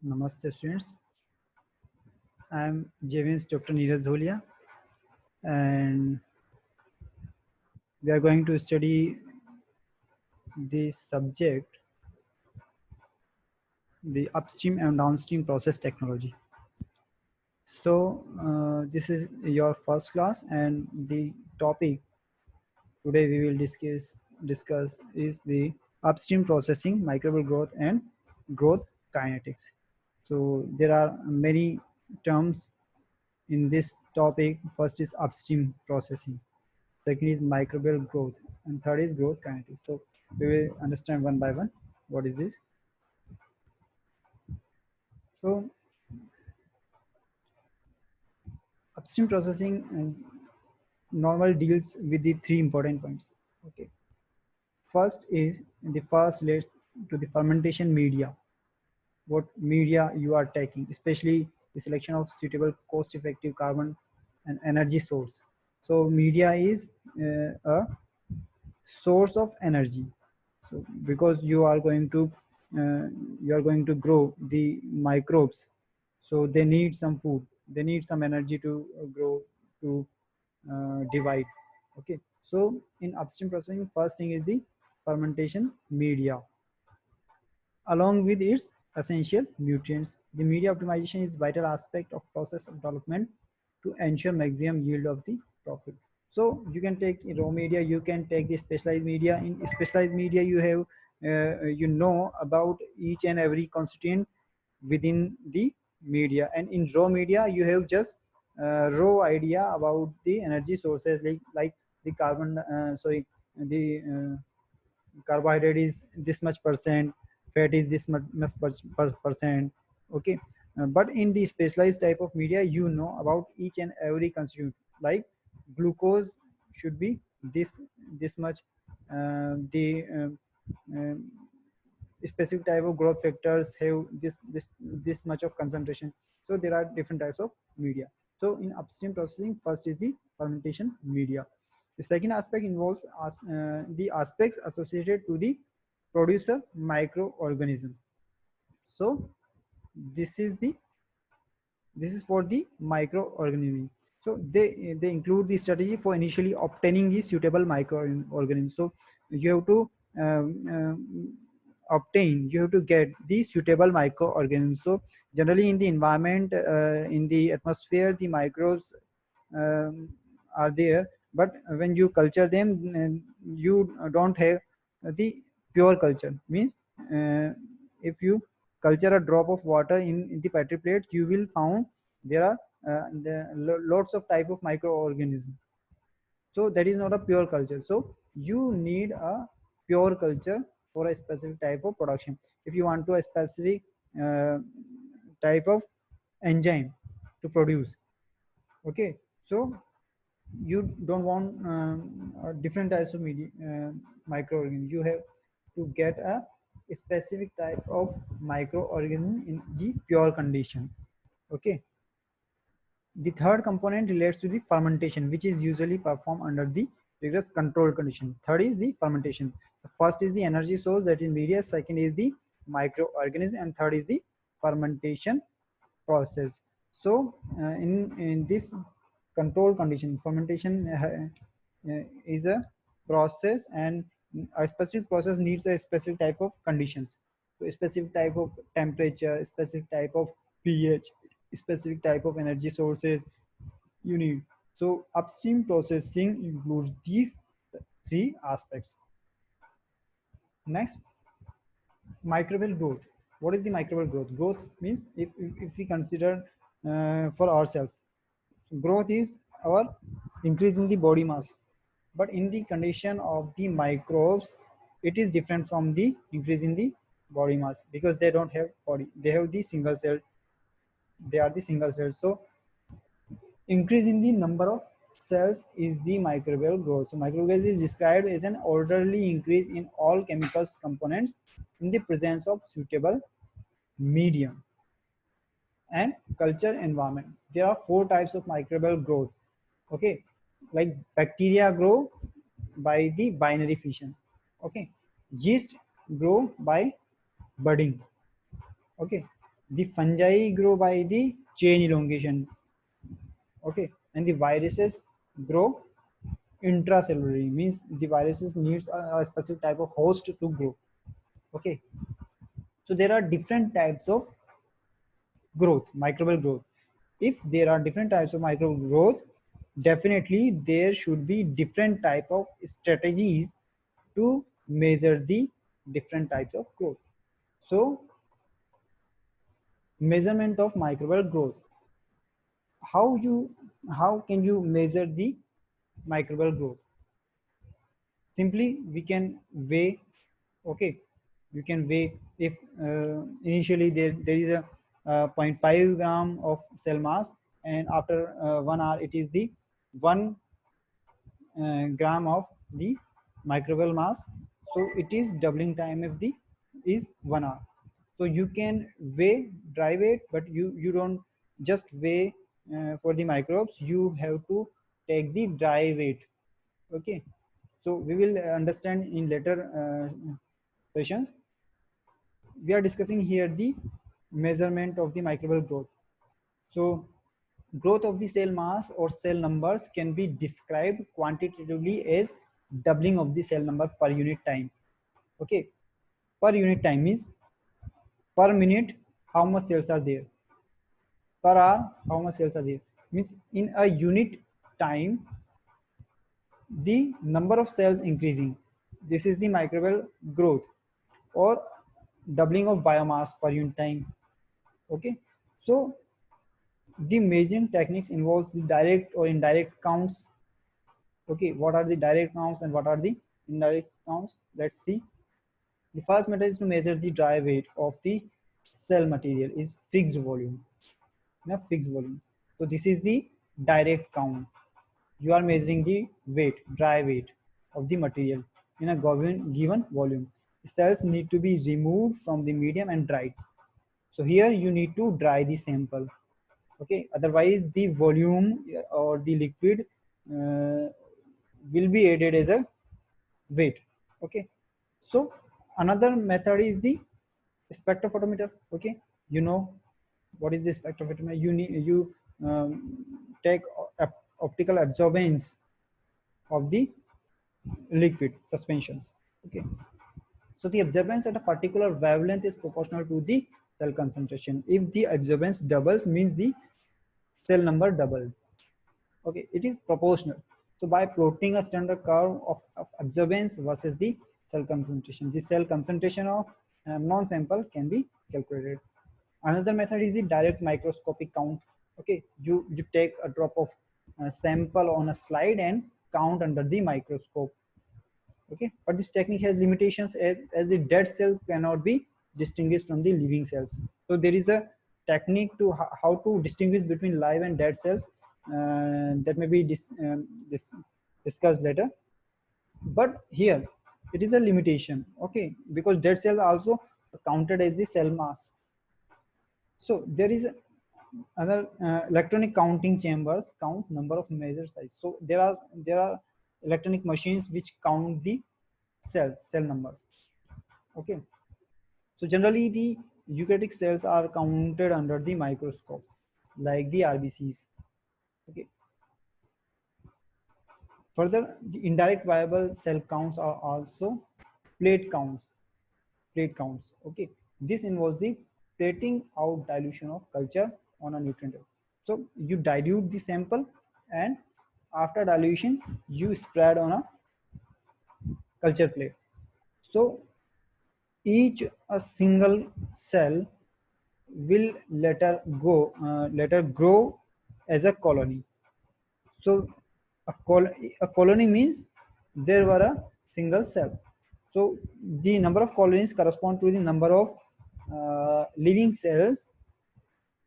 Namaste students. I am JVN's Dr. Neeraj Dholia, and we are going to study the subject, the upstream and downstream process technology. So this is your first class, and the topic today we will discuss is the upstream processing, microbial growth, and growth kinetics. So there are many terms in this topic. First is upstream processing, second is microbial growth, and third is growth kinetics. So we will understand one by one what is this. So upstream processing normal deals with the three important points. Okay, first is let's to the fermentation media. What media you are taking, especially the selection of suitable cost-effective carbon and energy source. So media is a source of energy. So because you are going to grow the microbes, so they need some food, they need some energy to grow, to divide. Okay, so in upstream processing, first thing is the fermentation media along with its essential nutrients. The media optimization is vital aspect of process of development to ensure maximum yield of the profit. So you can take raw media, you can take the specialized media. In specialized media, you have you know about each and every constituent within the media, and in raw media you have just raw idea about the energy sources, like the carbon sorry the carbohydrate is this much percent, fat is this much percent. Okay, but in the specialized type of media, you know about each and every constituent, like glucose should be this much, the specific type of growth factors have this much of concentration. So there are different types of media. So in upstream processing, first is the fermentation media. The second aspect involves the aspects associated to the producer microorganism. So this is for the microorganism. So they include the strategy for initially obtaining the suitable microorganism. So you have to you have to get the suitable microorganisms. So generally in the environment, in the atmosphere, the microbes are there, but when you culture them, you don't have the pure culture. Means if you culture a drop of water in the petri plate, you will found there are lots of type of microorganisms. So that is not a pure culture. So you need a pure culture for a specific type of production. If you want to a specific uh, type of enzyme to produce, okay, so you don't want different types of microorganisms. You have to get a specific type of microorganism in the pure condition. Okay, the third component relates to the fermentation, which is usually performed under the rigorous controlled condition. Third is the fermentation. The first is the energy source, that is media. Second is the microorganism, and third is the fermentation process. So in this controlled condition, fermentation is a process, and a specific process needs a specific type of conditions. So a specific type of temperature, a specific type of pH, specific type of energy sources you need. So upstream processing includes these three aspects. Next, microbial growth. What is the microbial growth? Growth means, if we consider for ourselves, growth is our increase in the body mass, but in the condition of the microbes, it is different from the increase in the body mass, because they don't have body, they have the single cell, they are the single cells. So increase in the number of cells is the microbial growth. So microbial growth is described as an orderly increase in all chemicals components in the presence of suitable medium and culture environment. There are four types of microbial growth. Okay, like bacteria grow by the binary fission. Okay, yeast grow by budding. Okay, The fungi grow by the chain elongation, okay, and the viruses grow intracellularly, means the viruses needs a specific type of host to grow, okay. So there are different types of growth, microbial growth. If there are different types of microbial growth, definitely there should be different type of strategies to measure the different types of growth. So measurement of microbial growth, how you how can you measure the microbial growth? Simply we can weigh, okay, you can weigh. If initially there is a zero point 0.5 gram of cell mass, and after 1 hour it is the 1 gram of the microbial mass, so it is doubling time of the is 1 hour. So you can weigh dry weight, but you don't just weigh for the microbes, you have to take the dry weight, okay. So we will understand in later sessions. We are discussing here the measurement of the microbial growth. So growth of the cell mass or cell numbers can be described quantitatively as doubling of the cell number per unit time, okay. Per unit time means per minute how much cells are there, per hour how much cells are there, means in a unit time the number of cells increasing. This is the microbial growth, or doubling of biomass per unit time, okay. So the measuring techniques involves the direct or indirect counts, okay. What are the direct counts and what are the indirect counts? Let's see. The first method is to measure the dry weight of the cell material is fixed volume, fixed volume. So this is the direct count. You are measuring the weight, dry weight of the material in a given volume. Cells need to be removed from the medium and dried. So here you need to dry the sample, okay. Otherwise the volume or the liquid will be added as a weight, okay. So another method is the spectrophotometer, okay. You know what is the spectrophotometer? You take optical absorbance of the liquid suspensions, okay. So the absorbance at a particular wavelength is proportional to the cell concentration. If the absorbance doubles, means the cell number doubled, okay. It is proportional. So by plotting a standard curve of absorbance versus the cell concentration, the cell concentration of non-sample can be calculated. Another method is the direct microscopic count, okay. You take a drop of sample on a slide and count under the microscope, okay. But this technique has limitations, as the dead cell cannot be distinguished from the living cells. So there is a technique to how to distinguish between live and dead cells, that may be discussed later. But here it is a limitation, okay, because dead cells are also counted as the cell mass. So there is other electronic counting chambers count number of measure size. So there are electronic machines which count the cell numbers, okay. So generally the eukaryotic cells are counted under the microscopes like the RBCs, okay. Further, the indirect viable cell counts are also plate counts, okay. This involves the plating out dilution of culture on a nutrient. So you dilute the sample, and after dilution you spread on a culture plate. So each a single cell will later grow as a colony. So a colony means there were a single cell. So the number of colonies correspond to the number of living cells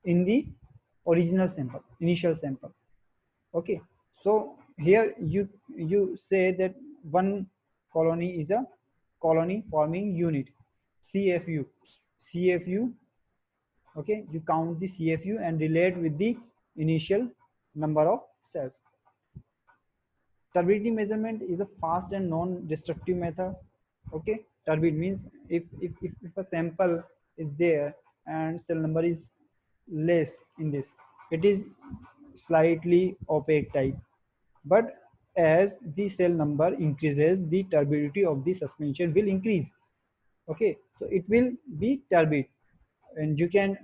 in the original sample, initial sample, okay. So here you say that one colony is a colony forming unit, CFU, okay. You count the CFU and relate with the initial number of cells. Turbidity measurement is a fast and non-destructive method, okay. Turbid means if a sample is there and cell number is less in this. It is slightly opaque type, but as the cell number increases, the turbidity of the suspension will increase. Okay, so it will be turbid, and you can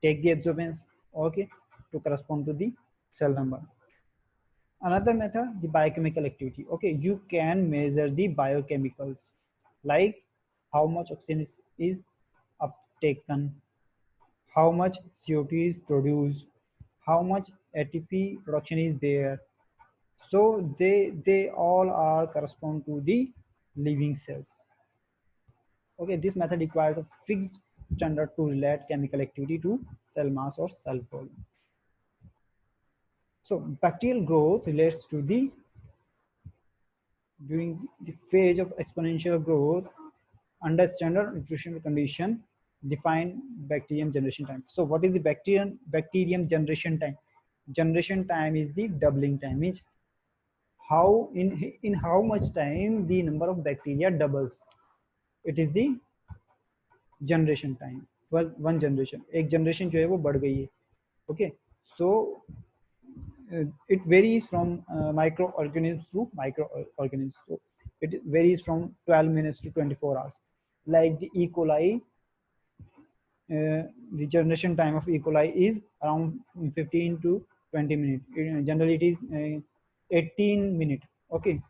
take the absorbance, okay, to correspond to the cell number. Another method, the biochemical activity. Okay, you can measure the biochemicals, like how much oxygen is uptaken, how much CO2 is produced, how much ATP production is there. So they all are correspond to the living cells. Okay, this method requires a fixed standard to relate chemical activity to cell mass or cell volume. So bacterial growth relates to the during the phase of exponential growth under standard nutritional condition define bacterium generation time. So what is the bacterium generation time? Generation time is the doubling time, means how in how much time the number of bacteria doubles. It is the generation time. One generation, एक generation जो है वो बढ़ गई है. Okay, so it varies from microorganisms to microorganisms. So it varies from 12 minutes to 24 hours. Like the E. coli, the generation time of E. coli is around 15 to 20 minutes. Generally, it is 18 minutes. Okay,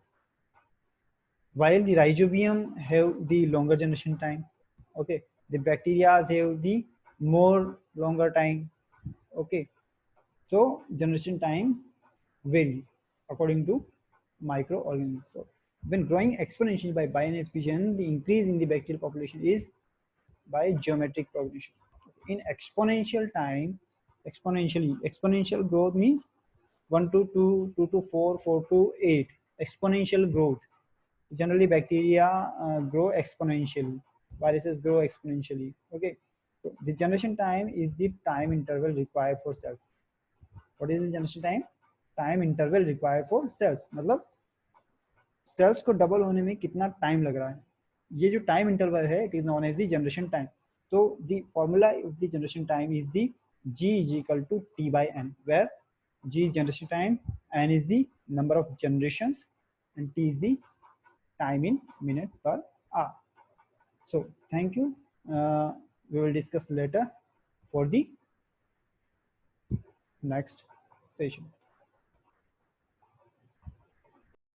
while the rhizobium have the longer generation time. Okay, the bacteria have the more longer time. Okay, so generation times varies according to microorganisms. So when growing exponentially by binary fission, the increase in the bacterial population is by geometric progression. In exponential time, exponential growth means 1 to 2, 2 to 4, 4 to 8. Exponential growth. Generally, bacteria grow exponentially. Viruses grow exponentially. Okay. So the generation time is the time interval required for cells. What is the generation time? Time interval required for cells. मतलब cells को double होने में कितना time लग रहा है, ये जो टाइम इंटरवल है, it is known as the generation time. तो the formula of the generation time is the G is equal to T by N, where G is generation time, N is the number of generations, and T is the time in minute per hour. So thank you. We will discuss later for the next session.